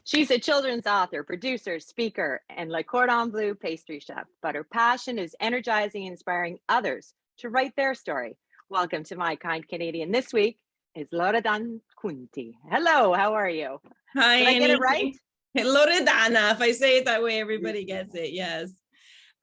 She's a children's author, producer, speaker, and Le Cordon Bleu pastry chef, but her passion is energizing and inspiring others to write their story. Welcome to My Kind Canadian. This week is Loredana Cunti. Hello, how are you? Hi, Did I get it right? Loredana. If I say it that way, everybody gets it. Yes.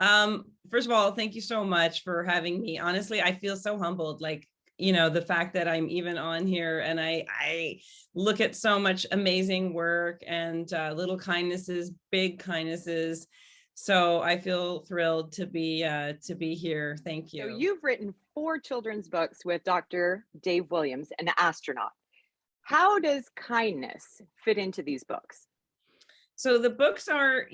First of all, thank you so much for having me. Honestly, I feel so humbled. The fact that I'm even on here and I look at so much amazing work and little kindnesses, big kindnesses. So I feel thrilled to be here. Thank you. So you've written 4 children's books with Dr. Dave Williams, an astronaut. How does kindness fit into these books? So the books are,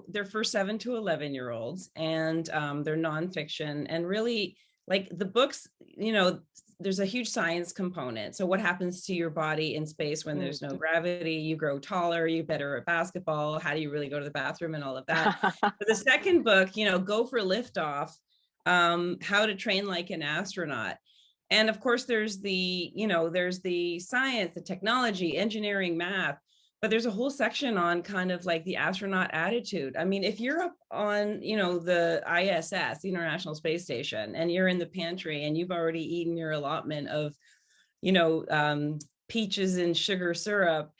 they're for 7 to 11-year-olds, and they're nonfiction. And really, like the books, there's a huge science component. So what happens to your body in space when there's no gravity? You grow taller, you're better at basketball. How do you really go to the bathroom and all of that? But the second book, Go for Liftoff, How to Train Like an Astronaut. And of course, there's there's the science, the technology, engineering, math. But there's a whole section on kind of like the astronaut attitude. I mean, if you're up on, the ISS, the International Space Station, and you're in the pantry and you've already eaten your allotment of, peaches and sugar syrup,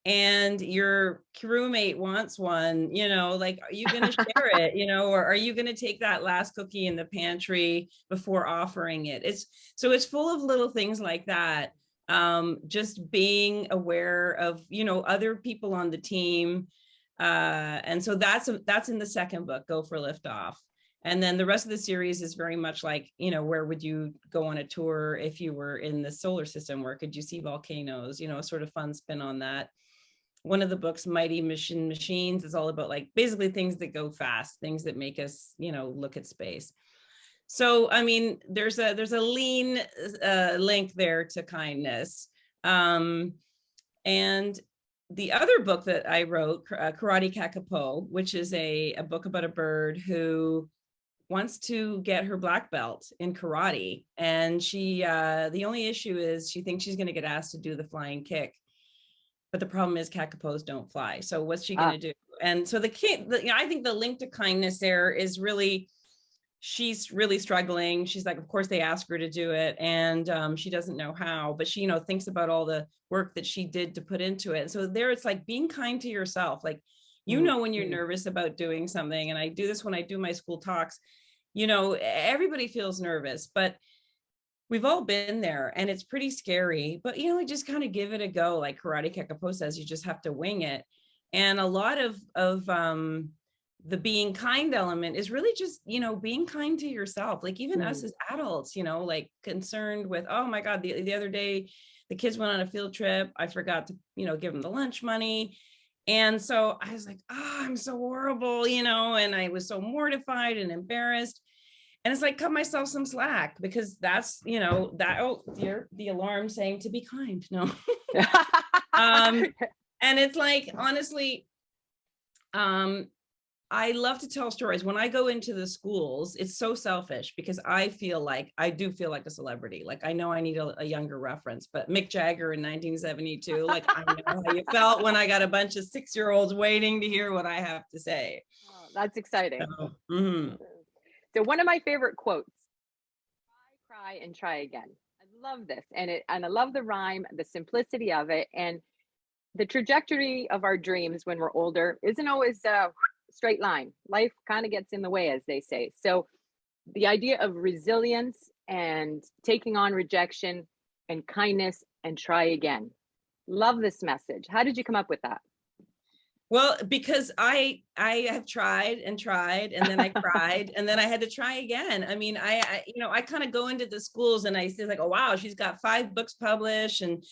and your crewmate wants one, like, are you going to share it, or are you going to take that last cookie in the pantry before offering it? It's full of little things like that. Just being aware of, other people on the team. And so that's in the second book, Go for Liftoff. And then the rest of the series is very much like, where would you go on a tour if you were in the solar system? Where could you see volcanoes? A sort of fun spin on that. One of the books, Mighty Machines, is all about like basically things that go fast, things that make us, look at space. So, I mean, there's a lean link there to kindness. And the other book that I wrote, Karate Kakapo, which is a book about a bird who wants to get her black belt in karate. And she, the only issue is she thinks she's going to get asked to do the flying kick. But the problem is kakapos don't fly. So what's she going to do? And so I think the link to kindness there is really, she's really struggling. She's like, of course they ask her to do it, and she doesn't know how, but she, thinks about all the work that she did to put into it. And so there, it's like being kind to yourself. Like, when you're nervous about doing something, and I do this when I do my school talks, everybody feels nervous, but we've all been there and it's pretty scary, but, just kind of give it a go. Like Karate Kakapo says, you just have to wing it. And a lot of the being kind element is really just, being kind to yourself. Like even us as adults, like concerned with, oh my God, the other day, the kids went on a field trip. I forgot to, give them the lunch money. And so I was like, oh, I'm so horrible, and I was so mortified and embarrassed. And it's like, cut myself some slack, because that's, the alarm saying to be kind. No. And it's like, honestly, I love to tell stories. When I go into the schools, it's so selfish because I do feel like a celebrity. Like I know I need a younger reference, but Mick Jagger in 1972, like I know how you felt when I got a bunch of 6-year-olds waiting to hear what I have to say. Oh, that's exciting. So, So one of my favorite quotes, cry, and try again. I love this. And I love the rhyme, the simplicity of it. And the trajectory of our dreams when we're older isn't always a straight line. Life kind of gets in the way, as they say. So the idea of resilience and taking on rejection and kindness and try again. Love this message. How did you come up with that? Well, because I have tried and tried, and then I cried, and then I had to try again. I mean, I kind of go into the schools and I say like, oh, wow, she's got 5 books published, and,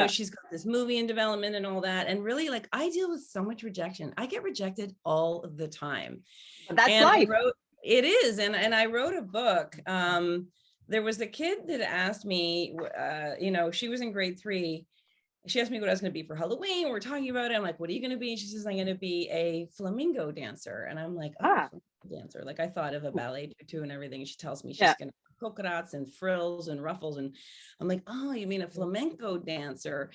she's got this movie in development and all that. And really, like, I deal with so much rejection. I get rejected all the time. That's life. It is. And I wrote a book. There was a kid that asked me, she was in grade 3. She asked me what I was going to be for Halloween. We're talking about it. I'm like, what are you going to be? And she says, I'm going to be a flamingo dancer. And I'm like, dancer. Like I thought of a ballet tutu and everything. And she tells me she's going to have polka dots and frills and ruffles. And I'm like, oh, you mean a flamenco dancer?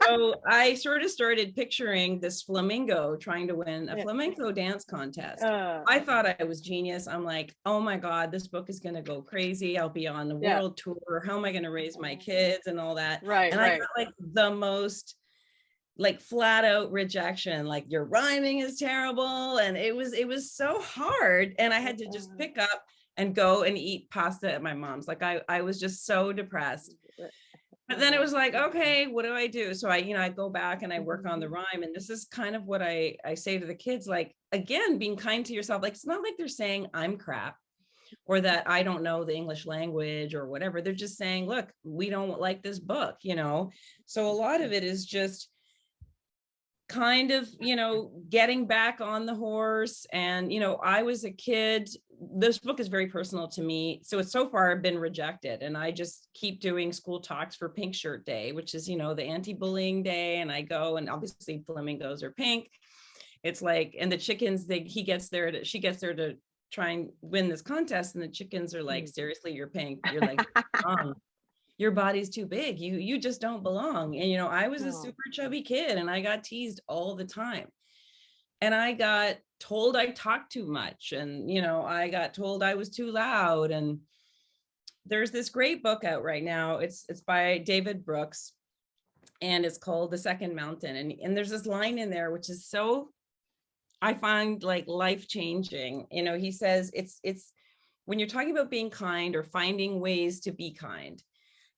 So So I sort of started picturing this flamingo trying to win a Yeah. flamenco dance contest. Uh, I thought I was genius. I'm like, oh my God, this book is going to go crazy. I'll be on the yeah. world tour. How am I going to raise my kids and all that? Right. And I Right. got like the most like flat out rejection, like your rhyming is terrible. And it was so hard. And I had to just pick up and go and eat pasta at my mom's. Like I was just so depressed. But then it was like, okay, what do I do? So I go back and I work on the rhyme. And this is kind of what I say to the kids, like, again, being kind to yourself. Like, it's not like they're saying I'm crap or that I don't know the English language or whatever. They're just saying, look, we don't like this book, So a lot of it is just kind of, getting back on the horse. And, I was a kid. This book is very personal to me. So it's so far been rejected. And I just keep doing school talks for Pink Shirt Day, which is, the anti-bullying day. And I go, and obviously flamingos are pink. It's like, and the chickens, she gets there to try and win this contest. And the chickens are like, seriously, you're pink. You're like, your body's too big. You just don't belong. And, I was a super chubby kid and I got teased all the time. And I got told I talked too much. And, I got told I was too loud. And there's this great book out right now. It's by David Brooks and it's called The Second Mountain. And there's this line in there, which is so, I find like life-changing. He says it's when you're talking about being kind or finding ways to be kind,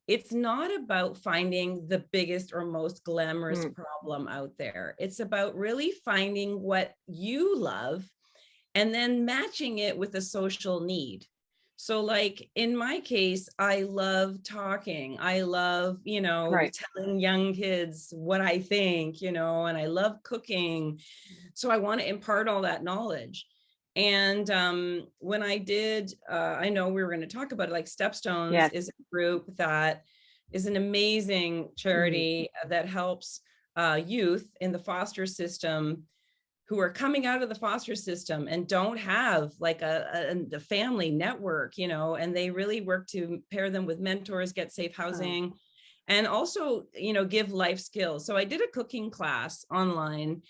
it's not about finding the biggest or most glamorous problem out there. It's about really finding what you love and then matching it with a social need. So like in my case, I love talking. I love, telling young kids what I think, and I love cooking. So I want to impart all that knowledge. And when I did, I know we were going to talk about it, like Stepstones is a group that is an amazing charity that helps youth in the foster system who are coming out of the foster system and don't have like a family network, and they really work to pair them with mentors, get safe housing, and also, give life skills. So I did a cooking class online.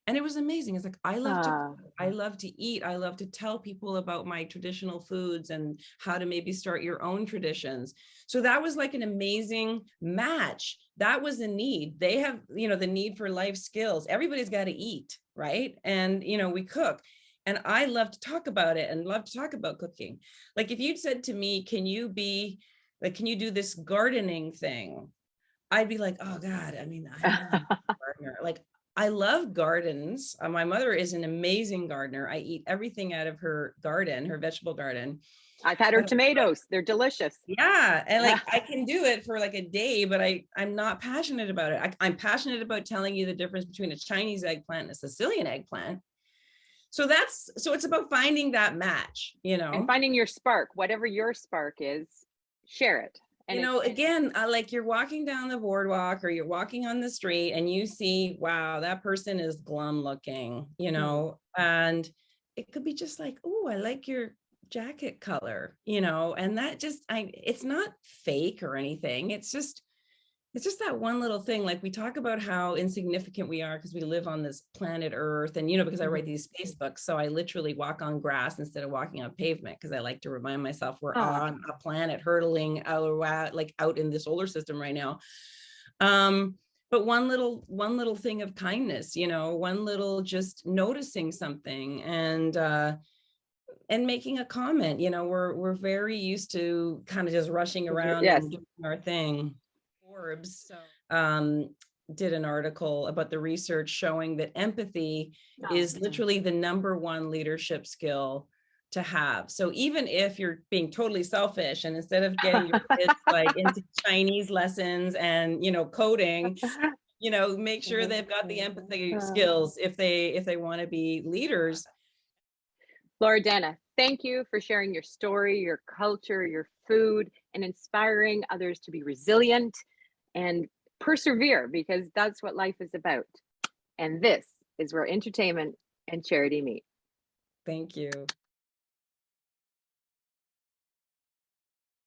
And it was amazing. It's like, I love to cook, I love to eat. I love to tell people about my traditional foods and how to maybe start your own traditions. So that was like an amazing match. That was a need. They have, the need for life skills. Everybody's got to eat, right? And, we cook. And I love to talk about it and love to talk about cooking. Like if you'd said to me, can you do this gardening thing? I'd be like, oh God, I mean, I'm not a gardener. Like, I love gardens. My mother is an amazing gardener. I eat everything out of her garden, her vegetable garden. I've had her tomatoes. They're delicious. Yeah. And like, I can do it for like a day, but I'm not passionate about it. I'm passionate about telling you the difference between a Chinese eggplant and a Sicilian eggplant. So it's about finding that match, And finding your spark, whatever your spark is, share it. And again, like you're walking down the boardwalk or you're walking on the street and you see, wow, that person is glum looking, and it could be just like, oh, I like your jacket color, and that just, it's not fake or anything. It's just that one little thing. Like we talk about how insignificant we are because we live on this planet Earth. And, because I write these space books. So I literally walk on grass instead of walking on pavement because I like to remind myself we're on a planet hurtling out in the solar system right now. But one little thing of kindness, one little just noticing something and making a comment, we're very used to kind of just rushing around and doing our thing. Forbes did an article about the research showing that empathy is literally the #1 leadership skill to have. So even if you're being totally selfish and instead of getting your kids like into Chinese lessons and coding, make sure they've got the empathy skills if they want to be leaders. Loredana, thank you for sharing your story, your culture, your food, and inspiring others to be resilient and persevere, because that's what life is about. And this is where entertainment and charity meet. Thank you.